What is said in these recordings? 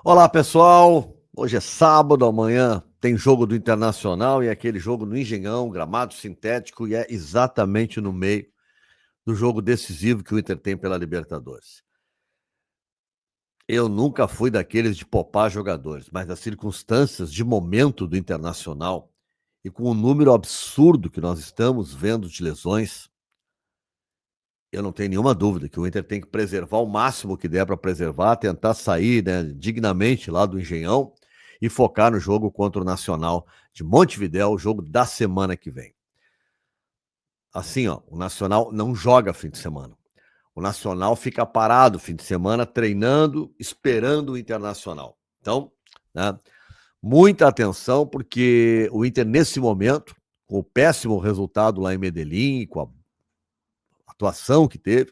Olá, pessoal. Hoje é sábado, amanhã tem jogo do Internacional e aquele jogo no Engenhão, gramado sintético, e é exatamente no meio do jogo decisivo que o Inter tem pela Libertadores. Eu nunca fui daqueles de poupar jogadores, mas as circunstâncias de momento do Internacional e com o número absurdo que nós estamos vendo de lesões, eu não tenho nenhuma dúvida que o Inter tem que preservar o máximo que der para preservar, tentar sair, né, dignamente lá do Engenhão e focar no jogo contra o Nacional de Montevidéu, o jogo da semana que vem. Assim, ó, o Nacional não joga fim de semana. O Nacional fica parado fim de semana, treinando, esperando o Internacional. Então, né, muita atenção, porque o Inter, nesse momento, com o péssimo resultado lá em Medellín, com a atuação que teve,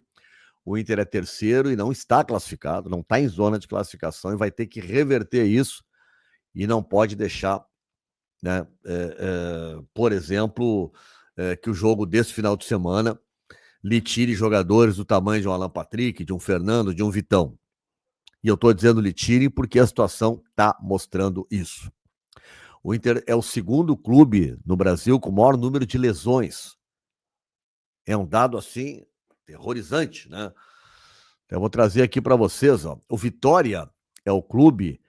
o Inter é terceiro e não está classificado, não está em zona de classificação e vai ter que reverter isso e não pode deixar, né, por exemplo, que o jogo desse final de semana lhe tire jogadores do tamanho de um Alan Patrick, de um Fernando, de um Vitão. E eu estou dizendo lhe tirem porque a situação está mostrando isso. O Inter é o segundo clube no Brasil com o maior número de lesões. É um dado, assim, terrorizante, né? Eu vou trazer aqui para vocês, ó. O Vitória é o clube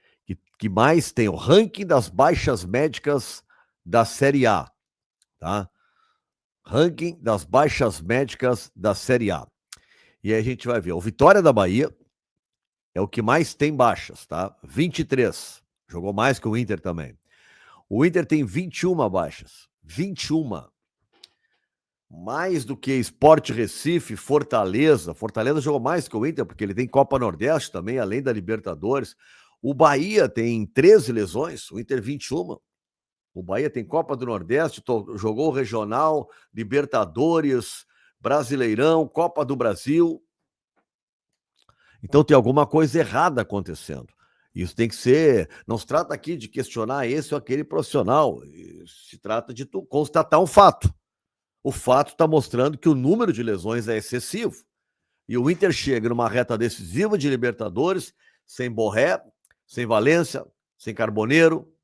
que mais tem o ranking das baixas médicas da Série A, tá? Ranking das baixas médicas da Série A. E aí a gente vai ver. O Vitória da Bahia é o que mais tem baixas, tá? 23. Jogou mais que o Inter também. O Inter tem 21 baixas. 21. Mais do que Sport Recife, Fortaleza. Fortaleza jogou mais que o Inter, porque ele tem Copa Nordeste também, além da Libertadores. O Bahia tem 13 lesões, o Inter 21. O Bahia tem Copa do Nordeste, jogou Regional, Libertadores, Brasileirão, Copa do Brasil. Então tem alguma coisa errada acontecendo. Isso tem que ser... Não se trata aqui de questionar esse ou aquele profissional. Se trata de constatar um fato. O fato está mostrando que o número de lesões é excessivo. E o Inter chega numa reta decisiva de Libertadores, sem Borré, sem Valência, sem Carboneiro.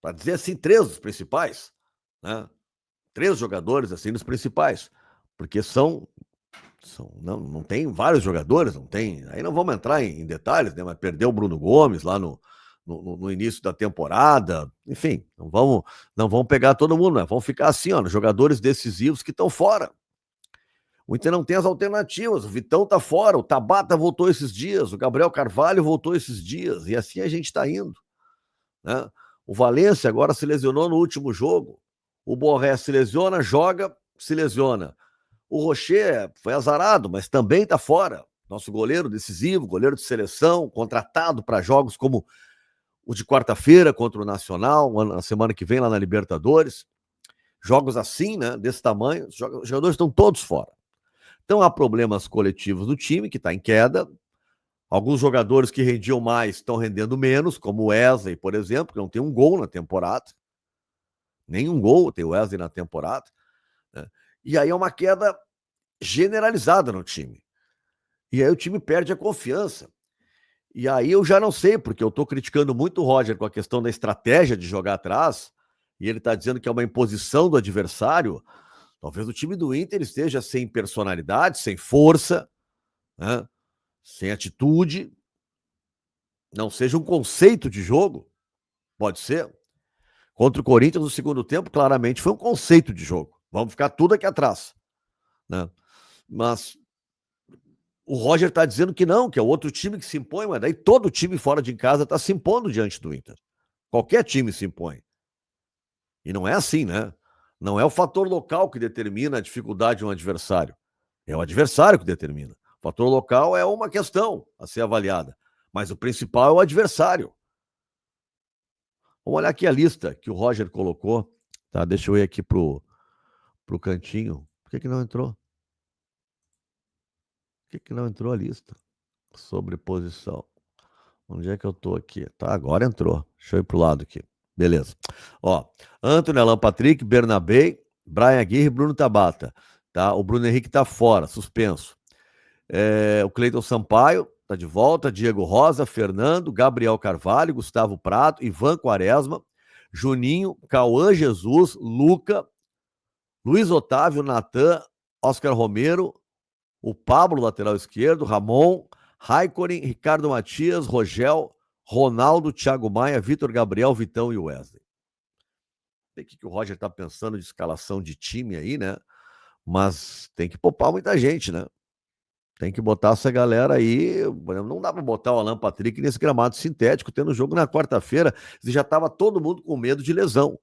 Para dizer assim, 3 dos principais. Né? 3 jogadores assim dos principais. Porque não tem vários jogadores, não tem. Aí não vamos entrar em detalhes, né? Mas perdeu o Bruno Gomes lá no início da temporada. Enfim, não vamos pegar todo mundo, né? Vamos ficar assim, ó, nos jogadores decisivos que estão fora. O Inter não tem as alternativas. O Vitão tá fora, o Tabata voltou esses dias, o Gabriel Carvalho voltou esses dias, e assim a gente está indo. Né? O Valência agora se lesionou no último jogo. O Borré se lesiona, joga, se lesiona. O Rocher foi azarado, mas também está fora. Nosso goleiro decisivo, goleiro de seleção, contratado para jogos como o de quarta-feira contra o Nacional, na semana que vem lá na Libertadores. Jogos assim, né, desse tamanho, os jogadores estão todos fora. Então há problemas coletivos do time, que está em queda. Alguns jogadores que rendiam mais estão rendendo menos, como o Wesley, por exemplo, que não tem um gol na temporada. Nenhum gol tem o Wesley na temporada. Né? E aí é uma queda generalizada no time. E aí o time perde a confiança. E aí eu já não sei, porque eu estou criticando muito o Roger com a questão da estratégia de jogar atrás, e ele está dizendo que é uma imposição do adversário. Talvez o time do Inter esteja sem personalidade, sem força, né? Sem atitude. Não seja um conceito de jogo. Pode ser. Contra o Corinthians no segundo tempo, claramente foi um conceito de jogo. Vamos ficar tudo aqui atrás. Né? Mas o Roger está dizendo que não, que é o outro time que se impõe, mas daí todo time fora de casa está se impondo diante do Inter. Qualquer time se impõe. E não é assim, né? Não é o fator local que determina a dificuldade de um adversário. É o adversário que determina. O fator local é uma questão a ser avaliada. Mas o principal é o adversário. Vamos olhar aqui a lista que o Roger colocou. Tá, deixa eu ir aqui pro cantinho. Por que não entrou? Por que não entrou a lista? Sobreposição. Onde é que eu tô aqui? Tá, agora entrou. Deixa eu ir pro lado aqui. Beleza. Ó, Antony, Alan Patrick, Bernabé, Brian Aguirre e Bruno Tabata. Tá? O Bruno Henrique tá fora, suspenso. O Cleiton Sampaio tá de volta, Diego Rosa, Fernando, Gabriel Carvalho, Gustavo Prato, Ivan Quaresma, Juninho, Cauã Jesus, Luca, Luiz Otávio, Natan, Oscar Romero, o Pablo, lateral esquerdo, Ramon, Raikkonen, Ricardo Matias, Rogel, Ronaldo, Thiago Maia, Vitor Gabriel, Vitão e Wesley. Sei o que o Roger tá pensando de escalação de time aí, né? Mas tem que poupar muita gente, né? Tem que botar essa galera aí. Não dá para botar o Alan Patrick nesse gramado sintético, tendo jogo na quarta-feira. Já estava todo mundo com medo de lesão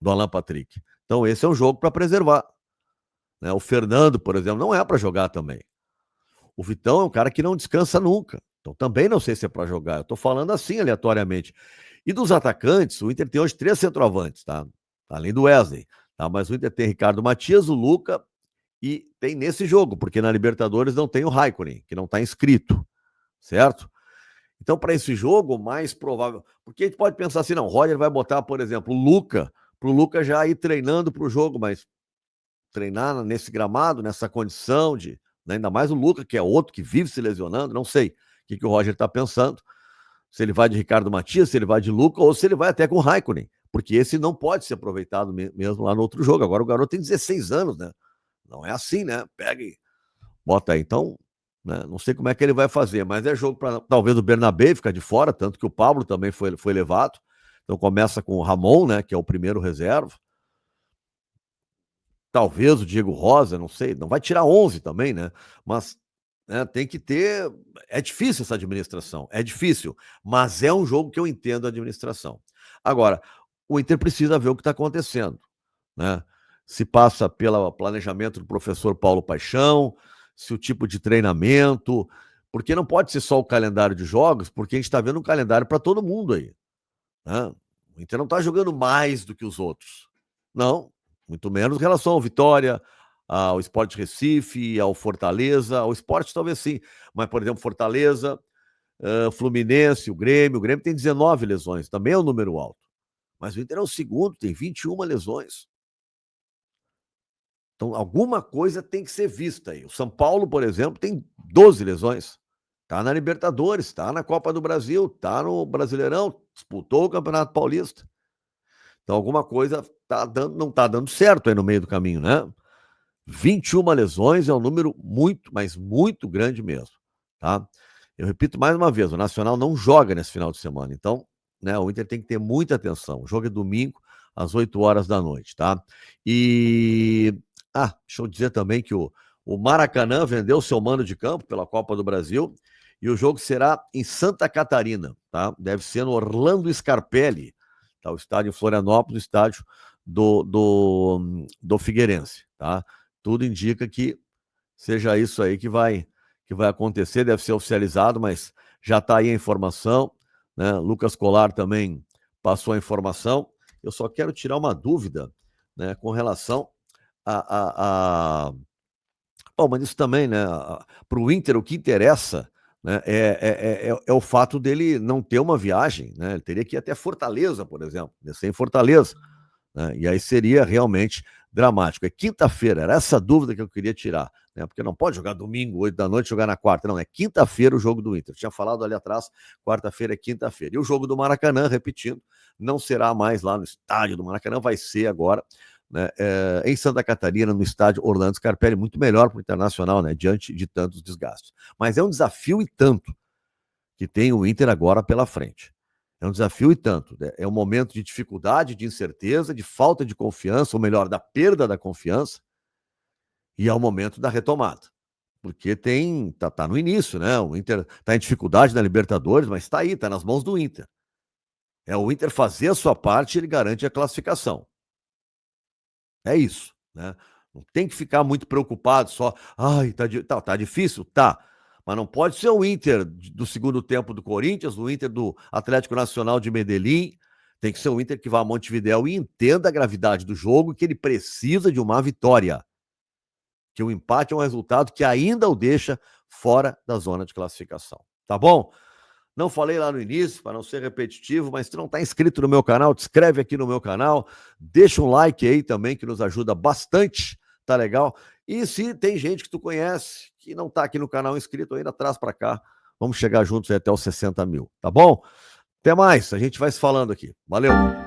do Alan Patrick. Então, esse é um jogo para preservar. Né? O Fernando, por exemplo, não é para jogar também. O Vitão é um cara que não descansa nunca. Então, também não sei se é para jogar. Eu estou falando assim, aleatoriamente. E dos atacantes, o Inter tem hoje 3 centroavantes, tá? Além do Wesley. Tá? Mas o Inter tem Ricardo Matias, o Luca. E tem nesse jogo, porque na Libertadores não tem o Raikkonen, que não está inscrito, certo? Então, para esse jogo, o mais provável. Porque a gente pode pensar assim, não, o Roger vai botar, por exemplo, o Luca, para o Luca já ir treinando para o jogo, mas treinar nesse gramado, nessa condição de. Né, ainda mais o Luca, que é outro que vive se lesionando, não sei o que o Roger está pensando. Se ele vai de Ricardo Matias, se ele vai de Luca, ou se ele vai até com o Raikkonen, porque esse não pode ser aproveitado mesmo lá no outro jogo. Agora o garoto tem 16 anos, né? Não é assim, né? Pega e bota aí. Então, né? Não sei como é que ele vai fazer, mas é jogo para talvez o Bernabé ficar de fora, tanto que o Pablo também foi levado. Então começa com o Ramon, né? Que é o primeiro reserva. Talvez o Diego Rosa, não sei. Não vai tirar 11 também, né? Mas né, tem que ter. É difícil essa administração. É difícil. Mas é um jogo que eu entendo a administração. Agora, o Inter precisa ver o que está acontecendo, né? Se passa pelo planejamento do professor Paulo Paixão, se o tipo de treinamento, porque não pode ser só o calendário de jogos, porque a gente está vendo um calendário para todo mundo aí, né? O Inter não está jogando mais do que os outros, não, muito menos em relação ao Vitória, ao Sport Recife, ao Fortaleza, ao Sport talvez sim, mas por exemplo Fortaleza, Fluminense, o Grêmio tem 19 lesões, também é um número alto, mas o Inter é o segundo, tem 21 lesões. Então, alguma coisa tem que ser vista aí. O São Paulo, por exemplo, tem 12 lesões. Está na Libertadores, está na Copa do Brasil, está no Brasileirão, disputou o Campeonato Paulista. Então, alguma coisa não está dando certo aí no meio do caminho, né? 21 lesões é um número muito, mas muito grande mesmo, tá? Eu repito mais uma vez, o Nacional não joga nesse final de semana, então, né, o Inter tem que ter muita atenção. O jogo é domingo, às 8 horas da noite, tá? E, deixa eu dizer também que o Maracanã vendeu seu mando de campo pela Copa do Brasil e o jogo será em Santa Catarina, tá? Deve ser no Orlando Scarpelli, tá? O estádio em Florianópolis, o estádio do Figueirense, tá? Tudo indica que seja isso aí que vai acontecer, deve ser oficializado, mas já está aí a informação, né? Lucas Colar também passou a informação. Eu só quero tirar uma dúvida, né, com relação a... Bom, mas isso também, né, para o Inter, o que interessa, né, é o fato dele não ter uma viagem, né? Ele teria que ir até Fortaleza, por exemplo, descer em Fortaleza, né? E aí seria realmente dramático. É quinta-feira, era essa dúvida que eu queria tirar, né? Porque não pode jogar domingo, 8 da noite, jogar na quarta. Não, é quinta-feira o jogo do Inter. Eu tinha falado ali atrás, quarta-feira é quinta-feira. E o jogo do Maracanã, repetindo, não será mais lá no estádio do Maracanã, vai ser agora, né, em Santa Catarina, no estádio Orlando Scarpelli, muito melhor para o Internacional, né, diante de tantos desgastes. Mas é um desafio e tanto que tem o Inter agora pela frente. É um desafio e tanto. Né? É um momento de dificuldade, de incerteza, de falta de confiança, ou melhor, da perda da confiança, e é o momento da retomada. Porque tá no início, né? O Inter tá em dificuldade na Libertadores, mas tá aí, tá nas mãos do Inter. É o Inter fazer a sua parte e ele garante a classificação. É isso, né? Não tem que ficar muito preocupado só, tá difícil? Tá. Mas não pode ser o Inter do segundo tempo do Corinthians, o Inter do Atlético Nacional de Medellín. Tem que ser o Inter que vá a Montevidéu e entenda a gravidade do jogo e que ele precisa de uma vitória. Que o empate é um resultado que ainda o deixa fora da zona de classificação. Tá bom? Não falei lá no início, para não ser repetitivo, mas se tu não está inscrito no meu canal, te inscreve aqui no meu canal, deixa um like aí também, que nos ajuda bastante, tá legal? E se tem gente que tu conhece, que não está aqui no canal inscrito ainda, traz para cá, Vamos chegar juntos aí até os 60 mil, tá bom? Até mais, a gente vai se falando aqui. Valeu!